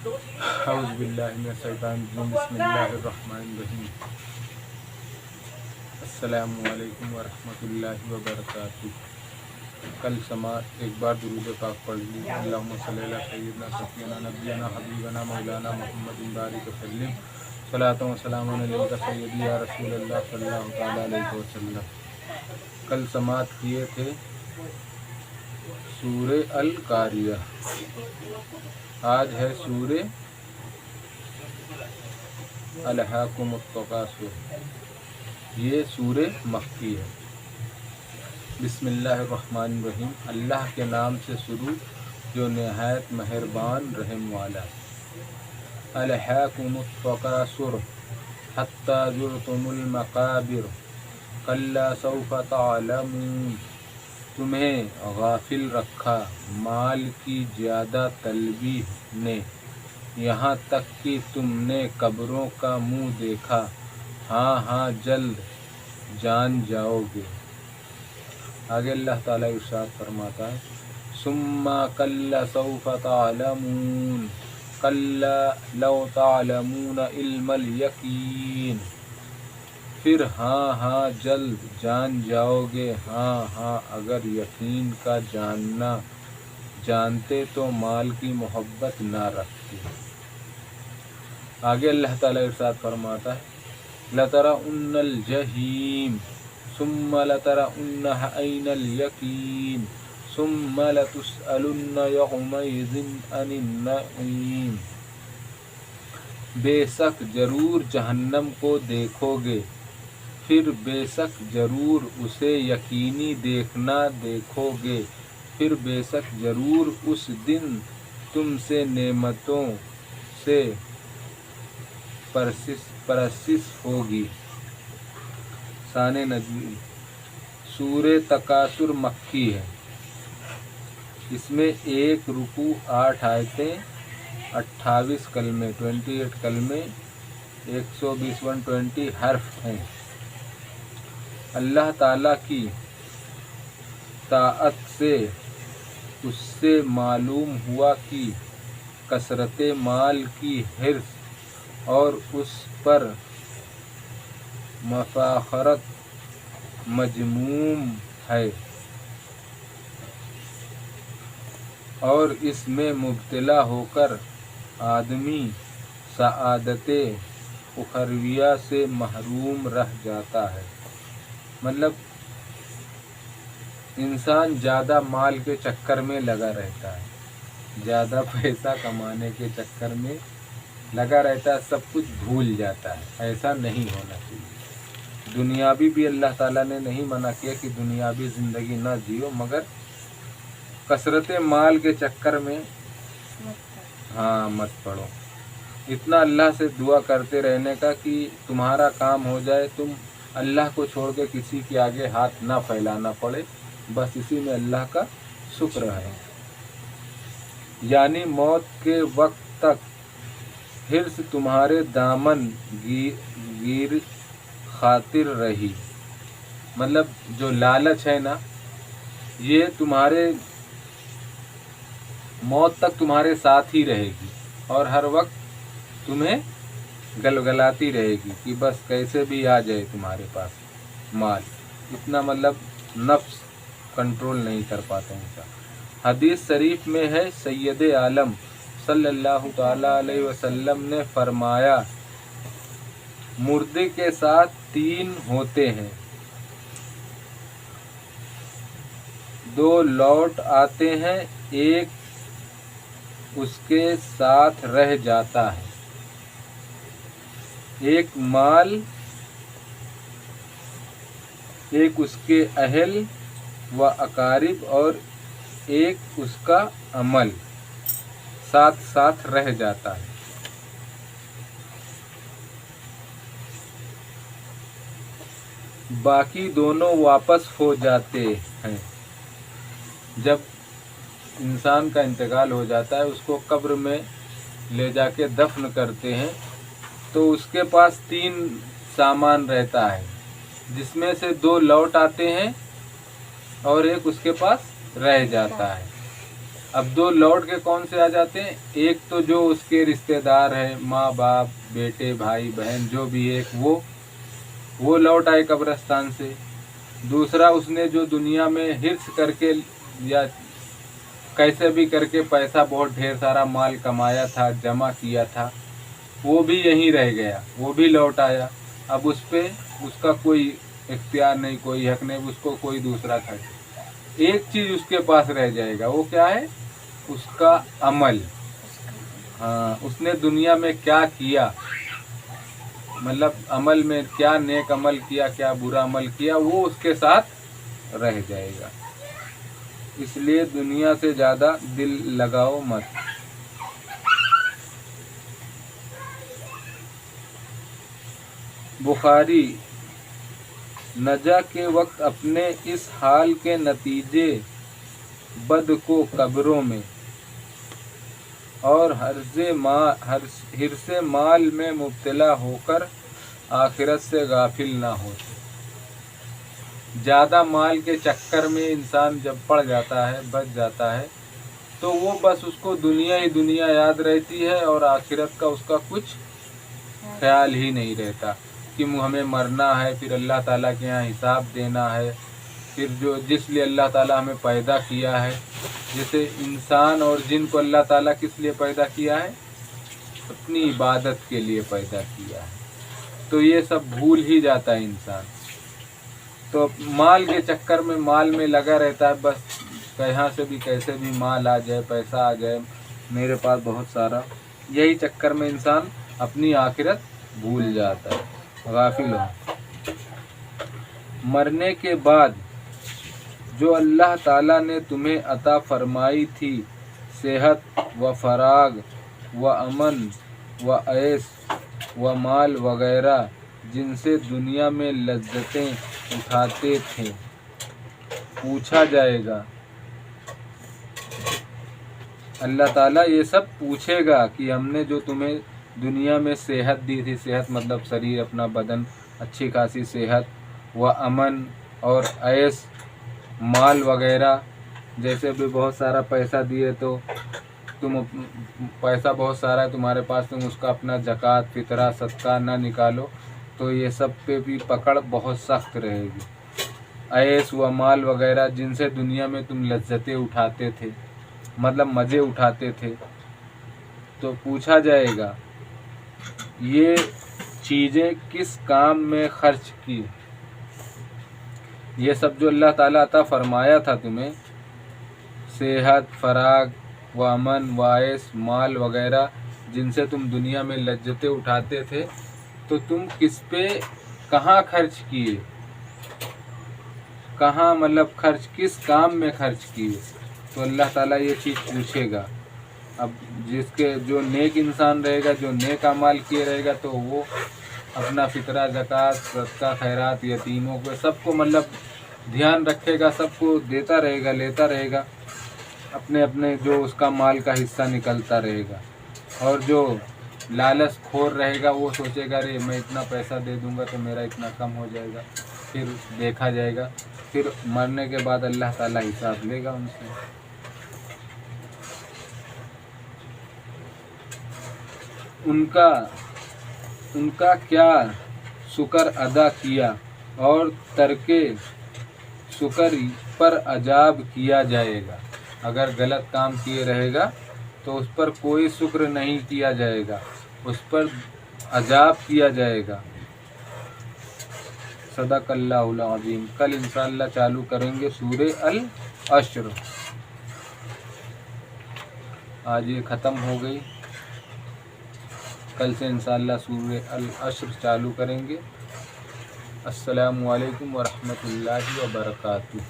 औज़ु बिल्लाहि मिनश शैतानिर रजीम बिस्मिल्लाहिर रहमानिर रहीम अस्सलामु अलैकुम व रहमतुल्लाहि व बरकातुहू। कल समात एक बार दुरूद पाक पढ़ लीजिए। अल्लाहुम्मा सल्ली अला सय्यिदिना सफ़ीना नबियना हबीबना मौलाना मुहम्मदिन बारिक वसल्लिम सलातु व सलामुन अलैका सय्यदी या रसूलल्लाह सल्लल्लाहु तआला अलैहि वसल्लम। कल समात किए थे सूरे अल कारिया। आज है सूरे अलहाकुमुत तकासुर। ये सूरे मक्की है। बिस्मिल्लाहिर्रहमानिर्रहीम। अल्लाह के नाम से शुरू जो नहायत मेहरबान रहम वाला। अलहाकुमुत तकासुर हत्ता जुरतुमुल मकाबिर कल्ला सौफ तअलमून। तुम्हें गाफिल रखा माल की ज़्यादा तलबी ने, यहाँ तक कि तुमने कब्रों का मुँह देखा। हाँ हाँ जल्द जान जाओगे। आगे अल्लाह ताला इरशाद फरमाता है, सुम्मा कल्ला सौफ तअलमून कल्ला लौ तअलमून इल्मल यकीन। फिर हाँ हाँ जल्द जान जाओगे। हाँ हाँ अगर यकीन का जानना जानते तो माल की मोहब्बत ना रखते। आगे अल्लाह ताला इरशाद फरमाता है, लतरउन्नल जहीम सुम्मा लतरउन्नहा ऐनल यकीन सुम्मा लतुसअलुन्न यौमइज़िन अनिन नईम। बेशक जरूर जहन्नम को देखोगे, फिर बेशक जरूर उसे यकीनी देखना देखोगे, फिर बेशक जरूर उस दिन तुमसे नेमतों से परसिस होगी। शान नज़ील। सूरे तकासुर मक्की है। इसमें एक रुकू 8 आयतें 28 कलमे 28 कलमे 120 हर्फ हैं। अल्लाह ताला की ताअत से उससे मालूम हुआ कि कसरत माल की हिर्स और उस पर मफाखरत मजमूम है और इसमें मुब्तला होकर आदमी सआदते उखरविया से महरूम रह जाता है। मतलब इंसान ज़्यादा माल के चक्कर में लगा रहता है, ज़्यादा पैसा कमाने के चक्कर में लगा रहता है, सब कुछ भूल जाता है। ऐसा नहीं होना चाहिए। दुनियावी भी अल्लाह ताला ने नहीं मना किया कि दुनियावी ज़िंदगी ना जियो, मगर कसरत माल के चक्कर में हाँ मत पड़ो। इतना अल्लाह से दुआ करते रहने का कि तुम्हारा काम हो जाए, तुम अल्लाह को छोड़ के किसी के आगे हाथ ना फैलाना पड़े, बस इसी में अल्लाह का शुक्र है। यानी मौत के वक्त तक हिर्स तुम्हारे दामन गिर खातिर रही। मतलब जो लालच है ना, ये तुम्हारे मौत तक तुम्हारे साथ ही रहेगी और हर वक्त तुम्हें गलगलाती रहेगी कि बस कैसे भी आ जाए तुम्हारे पास माल। इतना मतलब नफ्स कंट्रोल नहीं कर पाते इंसान। हदीस शरीफ में है, सैयद आलम सल्लल्लाहु तआला अलैहि वसल्लम ने फरमाया, मुर्दे के साथ 3 होते हैं, 2 लौट आते हैं, एक उसके साथ रह जाता है। एक माल, एक उसके अहल व अकारिब और एक उसका अमल साथ साथ रह जाता है। बाकी दोनों वापस हो जाते हैं। जब इंसान का इंतकाल हो जाता है, उसको कब्र में ले जाके दफन करते हैं, तो उसके पास 3 सामान रहता है, जिसमें से 2 लौट आते हैं और एक उसके पास रह जाता है। अब दो लौट के कौन से आ जाते हैं? एक तो जो उसके रिश्तेदार हैं, माँ बाप, बेटे, भाई बहन, जो भी एक वो लौट आए कब्रिस्तान से। दूसरा, उसने जो दुनिया में हिर्स करके या कैसे भी करके पैसा बहुत ढेर सारा माल कमाया था, जमा किया था, वो भी यहीं रह गया, वो भी लौट आया। अब उस पे उसका कोई इख्तियार नहीं, कोई हक नहीं, उसको कोई दूसरा खर्च। एक चीज़ उसके पास रह जाएगा, वो क्या है? उसका अमल। हाँ, उसने दुनिया में क्या किया, मतलब अमल में क्या नेक अमल किया, क्या बुरा अमल किया, वो उसके साथ रह जाएगा। इसलिए दुनिया से ज़्यादा दिल लगाओ मत। बुखारी, नजा के वक्त अपने इस हाल के नतीजे बद को कब्रों में और हिर्से माल में मुब्तला होकर आखिरत से गाफिल ना हो। ज़्यादा माल के चक्कर में इंसान जब पड़ जाता है, बच जाता है, तो वो बस उसको दुनिया ही दुनिया याद रहती है और आखिरत का उसका कुछ ख्याल ही नहीं रहता कि हमें मरना है, फिर अल्लाह ताला के यहाँ हिसाब देना है, फिर जो जिस लिए अल्लाह ताला हमें पैदा किया है। जैसे इंसान और जिन को अल्लाह ताला किस लिए पैदा किया है? अपनी इबादत के लिए पैदा किया है। तो ये सब भूल ही जाता है इंसान। तो माल के चक्कर में, माल में लगा रहता है, बस कहाँ से भी कैसे भी माल आ जाए, पैसा आ जाए, मेरे पास बहुत सारा, यही चक्कर में इंसान अपनी आखिरत भूल जाता है, गाफिल हो। मरने के बाद जो अल्लाह ताला ने तुम्हें अता फरमाई थी, सेहत व फराग व अमन व ऐश व माल वगैरह, जिनसे दुनिया में लज्जतें उठाते थे, पूछा जाएगा। अल्लाह ताला ये सब पूछेगा कि हमने जो तुम्हें दुनिया में सेहत दी थी, सेहत मतलब शरीर, अपना बदन, अच्छी खासी सेहत, व अमन और ऐश, माल वगैरह, जैसे भी बहुत सारा पैसा दिए तो तुम, पैसा बहुत सारा है तुम्हारे पास, तुम उसका अपना ज़कात, फितरा, सदका ना निकालो तो ये सब पे भी पकड़ बहुत सख्त रहेगी। ऐश व माल वगैरह, जिनसे दुनिया में तुम लज्जतें उठाते थे, मतलब मज़े उठाते थे, तो पूछा जाएगा ये चीज़ें किस काम में खर्च की। ये सब जो अल्लाह ताला अता फरमाया था तुम्हें, सेहत, फराग व अमन व ऐश, माल वगैरह, जिनसे तुम दुनिया में लज्जतें उठाते थे, तो तुम किस पे, कहाँ खर्च किए, कहाँ, मतलब खर्च किस काम में खर्च किए, तो अल्लाह ताला ये चीज़ पूछेगा। अब जिसके जो नेक इंसान रहेगा, जो नेक अमाल किए रहेगा, तो वो अपना फितरा, ज़कात, सदका, खैरात, यतीमों को, सबको मतलब ध्यान रखेगा, सबको देता रहेगा, लेता रहेगा, अपने अपने जो उसका माल का हिस्सा निकलता रहेगा। और जो लालच खोर रहेगा, वो सोचेगा अरे मैं इतना पैसा दे दूंगा तो मेरा इतना कम हो जाएगा, फिर देखा जाएगा, फिर मरने के बाद अल्लाह ताला हिसाब लेगा उनसे। उनका क्या शुक्र अदा किया और तर्के शुक्र पर अजाब किया जाएगा। अगर गलत काम किए रहेगा तो उस पर कोई शुक्र नहीं किया जाएगा, उस पर अजाब किया जाएगा। सदक़ल्लाहुल अज़ीम। कल इंशाअल्लाह चालू करेंगे सूरे अल अश्र। आज ये ख़त्म हो गई, कल से इंशाअल्लाह सूरे अल अश्र चालू करेंगे। अस्सलामु अलैकुम व रहमतुल्लाहि व बरकातुहू।